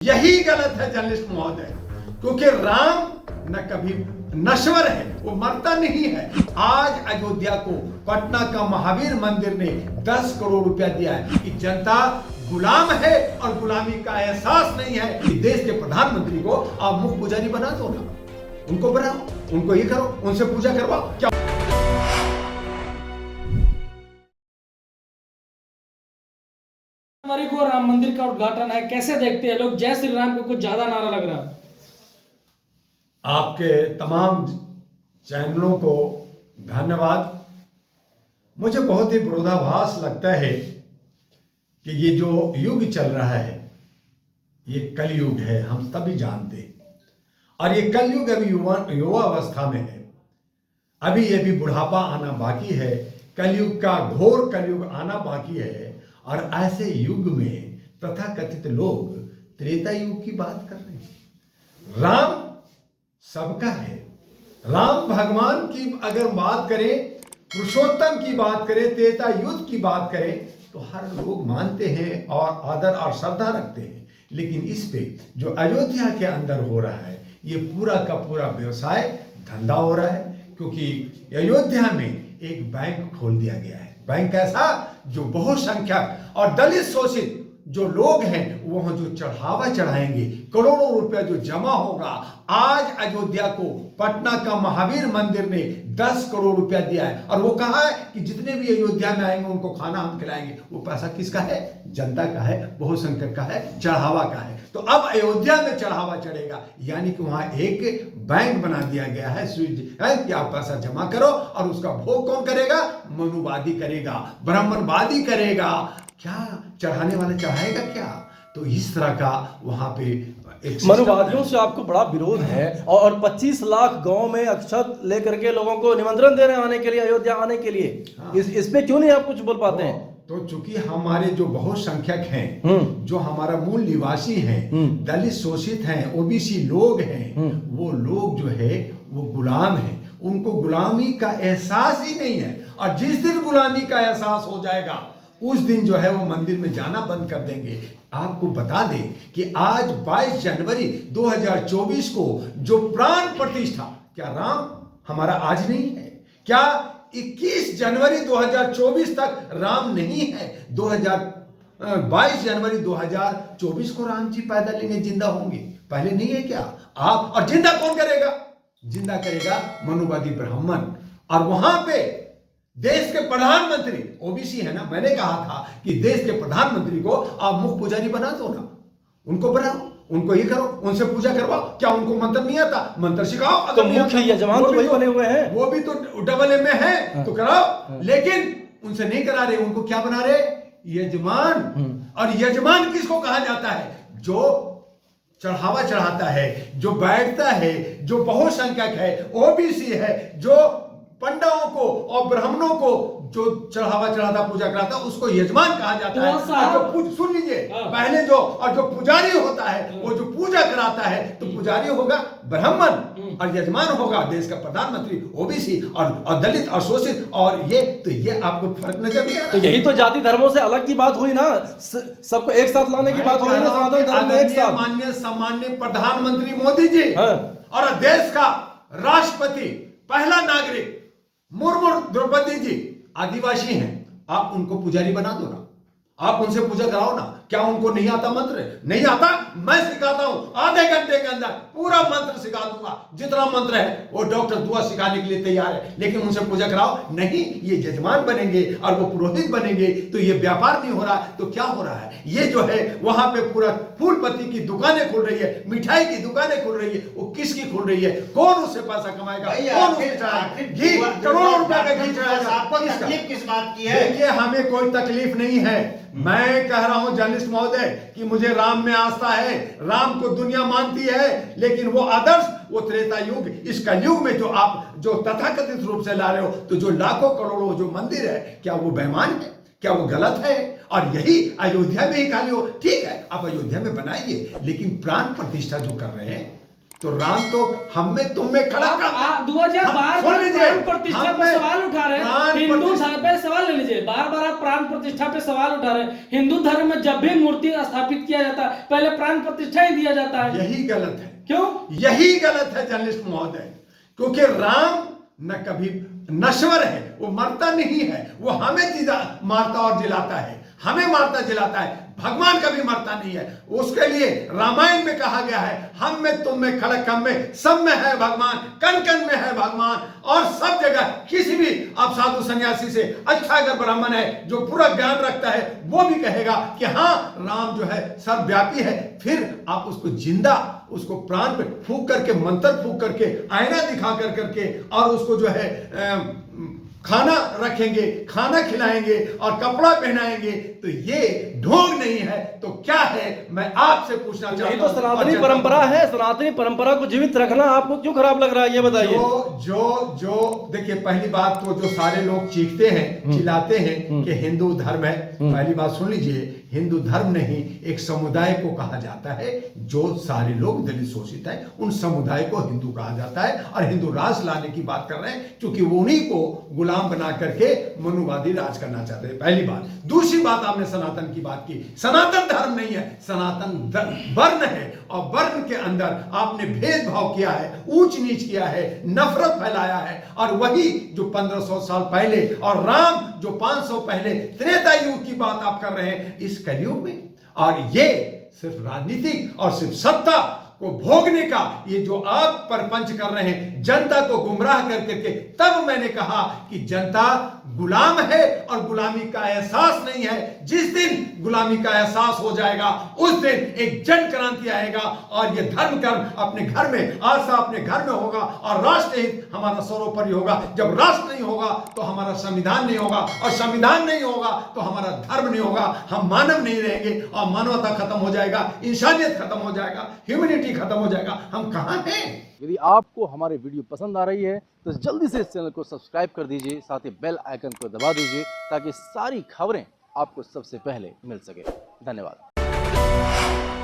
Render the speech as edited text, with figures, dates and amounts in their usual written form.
यही गलत है जर्नलिस्ट महोदय, क्योंकि राम न कभी नश्वर है, वो मरता नहीं है। आज अयोध्या को पटना का महावीर मंदिर ने 10 करोड़ रुपया दिया है कि जनता गुलाम है और गुलामी का एहसास नहीं है कि देश के प्रधानमंत्री को आप मुख्य पुजारी बना दो ना, उनको बनाओ, उनको ये करो, उनसे पूजा करवाओ। क्या जनवरी को राम मंदिर का उद्घाटन है, कैसे देखते हैं लोग? जय श्री राम को कुछ ज्यादा नारा लग रहा है। आपके तमाम चैनलों को धन्यवाद। मुझे बहुत ही विरोधाभास लगता है कि ये जो युग चल रहा है ये कलयुग है, हम सभी जानते हैं। और ये कलयुग अभी युवा अवस्था में है, अभी ये भी बुढ़ापा आना बाकी है, कलयुग का घोर कलयुग आना बाकी है। और ऐसे युग में तथाकथित लोग त्रेता युग की बात कर रहे हैं। राम सबका है, राम भगवान की अगर बात करें, पुरुषोत्तम की बात करें, त्रेता युग की बात करें तो हर लोग मानते हैं और आदर और श्रद्धा रखते हैं। लेकिन इस पे जो अयोध्या के अंदर हो रहा है ये पूरा का पूरा व्यवसाय धंधा हो रहा है, क्योंकि अयोध्या में एक बैंक खोल दिया गया है। बैंक ऐसा जो बहुसंख्यक और दलित शोषित जो लोग हैं वह जो चढ़ावा चढ़ाएंगे, करोड़ों रुपया जो जमा होगा। आज अयोध्या को पटना का महावीर मंदिर ने 10 करोड़ रुपया दिया है और वो कहा है कि जितने भी अयोध्या में आएंगे उनको खाना हम खिलाएंगे। वो पैसा किसका है? जनता का है, बहुसंख्यक का है, चढ़ावा का है। तो अब अयोध्या में चढ़ावा चढ़ेगा, यानी कि वहां एक बैंक बना दिया गया है कि आप पैसा जमा करो और उसका भोग कौन करेगा? मनुवादी करेगा, ब्राह्मणवादी करेगा। क्या चढ़ाने वाला चढ़ाएगा क्या? तो इस तरह का वहां पे मनुवादियों से आपको बड़ा विरोध है और 25 लाख गांव में अक्षत लेकर के लोगों को निमंत्रण दे रहे हैं आने के लिए, अयोध्या आने के लिए। हाँ। इस पे क्यों नहीं आप कुछ बोल पाते हैं? तो चूंकि हमारे जो बहुसंख्यक हैं, जो हमारा मूल निवासी हैं, दलित शोषित हैं, ओबीसी लोग हैं, वो लोग जो है वो गुलाम हैं, उनको गुलामी का एहसास ही नहीं है। और जिस दिन गुलामी का एहसास हो जाएगा उस दिन जो है वो मंदिर में जाना बंद कर देंगे। आपको बता दें कि आज 22 जनवरी 2024 को जो प्राण प्रतिष्ठा, क्या राम हमारा आज नहीं है? क्या 21 जनवरी 2024 तक राम नहीं है? 22 जनवरी 2024 को राम जी पैदा लेंगे, जिंदा होंगे, पहले नहीं है क्या? आप और जिंदा कौन करेगा? जिंदा करेगा मनुवादी ब्राह्मण। और वहां पे देश के प्रधानमंत्री ओबीसी है ना, मैंने कहा था कि देश के प्रधानमंत्री को आप मुख्य पुजारी बना दो ना, उनको बनाओ, उनको ये करो, उनसे पूजा करवाओ। क्या उनको मंत्र नहीं आता? मंत्र सिखाओ। तो मुख्य यजमान तो वही बने हुए हैं, वो भी तो डबल एम में है, तो कराओ। लेकिन उनसे नहीं करा रहे, उनको क्या बना रहे? यजमान। और यजमान किसको कहा जाता है? जो चढ़ावा चढ़ाता है, जो बैठता है, जो बहुसंख्यक है, ओबीसी है, जो पंडितों को और ब्राह्मणों को जो चढ़ावा चढ़ाता, पूजा कराता, उसको यजमान कहा जाता है। और जो सुन लीजिए, पहले जो और जो पुजारी होता है वो जो पूजा कराता है, तो पुजारी होगा ब्राह्मण और यजमान होगा देश का प्रधानमंत्री ओबीसी और दलित और शोषित। और ये आपको फर्क नजर नहीं आ रहा? तो यही तो जाति धर्मों से अलग की बात हुई ना, सबको एक साथ लाने की बात हुई ना, सनातन धर्म में एक साथ। माननीय सम्माननीय प्रधानमंत्री मोदी जी और देश का राष्ट्रपति, पहला नागरिक मुर्मू द्रौपदी जी आदिवासी हैं, आप उनको पुजारी बना दो ना, आप उनसे पूजा कराओ ना। क्या उनको नहीं आता मंत्र? नहीं आता? मैं सिखाता हूं, आधे घंटे के अंदर पूरा मंत्र सिखा दूंगा। जितना मंत्र है वो डॉक्टर दुआ सिखाने के लिए तैयार है, लेकिन उनसे पूजा कराओ नहीं। ये यजमान बनेंगे और वो पुरोहित बनेंगे, तो ये व्यापार नहीं हो रहा। तो क्या हो रहा है? ये जो है वहां पे पूरा फूल पत्ती की दुकानें खुल रही है, मिठाई की दुकानें खुल रही है। वो किसकी खुल रही है? कौन उससे पैसा कमाएगा? कौन उससे घी, करोड़ों रुपए का घी चढ़ाएगा? आपको तकलीफ किस बात की है? देखिए, हमें कोई तकलीफ नहीं है। मैं कह रहा हूं जर्नलिस्ट महोदय कि मुझे राम में आस्था है, राम को दुनिया मानती है, लेकिन वो आदर्श, वो त्रेता युग, इस कलयुग में जो आप जो तथाकथित रूप से ला रहे हो, तो जो लाखों करोड़ों जो मंदिर है, क्या वो बेईमान है? क्या वो गलत है? और यही अयोध्या में ही खाली हो, ठीक है आप अयोध्या में बनाइए, लेकिन प्राण प्रतिष्ठा जो कर रहे हैं तो राम तो हम में तुम में खड़ा आप 2012 सुन लीजिए, प्राण प्रतिष्ठा हम पे में सवाल उठा रहे प्राण हैं। हिंदू प्रतिष्ठा- धर्म पे सवाल ले लीजिए, बार बार आप प्राण प्रतिष्ठा पे सवाल उठा रहे हैं। हिंदू धर्म में जब भी मूर्ति स्थापित किया जाता है पहले प्राण प्रतिष्ठा ही दिया जाता है। यही गलत है, क्यों? यही गलत है जर्नलिस्ट महोदय, क्योंकि राम न कभी नश्वर है, वो मरता नहीं है, वो हमें मारता और जिलाता है, हमें मारता जिलाता है। भगवान कभी मरता नहीं है। उसके लिए रामायण में कहा गया है, हम में तुम में खड़क हम में सब में है भगवान, कण कण में है भगवान, और सब जगह किसी भी आप साधु सन्यासी से अच्छा अगर ब्राह्मण है जो पूरा ज्ञान रखता है वो भी कहेगा कि हाँ राम जो है सर्वव्यापी है। फिर आप उसको जिंदा, उसको प्राण पे फूंक करके, मंत्र फूंक करके, आईना दिखा करके और उसको जो है खाना रखेंगे, खाना खिलाएंगे और कपड़ा पहनाएंगे, तो ये ढोंग नहीं है तो क्या है? मैं आपसे पूछना चाहता यही हूं। तो सनातनी परंपरा है। सनातनी परंपरा को जीवित रखना आपको क्यों खराब लग रहा है, ये बताइए। जो देखिए, पहली बात तो जो सारे लोग चीखते हैं, चिल्लाते हैं कि हिंदू धर्म है, पहली बात सुन लीजिए, हिंदू धर्म नहीं, एक समुदाय को कहा जाता है जो सारे लोग दलित शोषित है, उन समुदाय को हिंदू कहा जाता है। और हिंदू राज लाने की बात कर रहे हैं क्योंकि वो उन्हीं को गुलाम बना करके मनुवादी राज करना चाहते हैं, पहली बात। दूसरी बात, आपने सनातन की बात की, सनातन धर्म नहीं है, सनातन वर्ण है, और वर्ण के अंदर आपने भेदभाव किया है, ऊंच नीच किया है, नफरत फैलाया है, और वही जो 1500 साल पहले और राम जो 500 पहले त्रेता युग की बात आप कर रहे हैं इस कलयुग में। और ये सिर्फ राजनीतिक और सिर्फ सत्ता को भोगने का ये जो आप परपंच कर रहे हैं जनता को गुमराह कर करके, तब मैंने कहा कि जनता गुलाम है और गुलामी का एहसास नहीं है। जिस दिन गुलामी का एहसास हो जाएगा उस दिन एक जन क्रांति आएगा और ये धर्म कर्म अपने घर में, आस्था अपने घर में होगा और राष्ट्र हित हमारा सर्वोपरि होगा। जब राष्ट्र नहीं होगा तो हमारा संविधान नहीं होगा, और संविधान नहीं होगा तो हमारा धर्म नहीं होगा, हम मानव नहीं रहेंगे और मानवता खत्म हो जाएगा, इंसानियत खत्म हो जाएगा, ह्यूमैनिटी खत्म हो जाएगा। हम कहां हैं? यदि आपको हमारे वीडियो पसंद आ रही है तो जल्दी से इस चैनल को सब्सक्राइब कर दीजिए, साथ ही बेल आइकन को दबा दीजिए ताकि सारी खबरें आपको सबसे पहले मिल सके। धन्यवाद।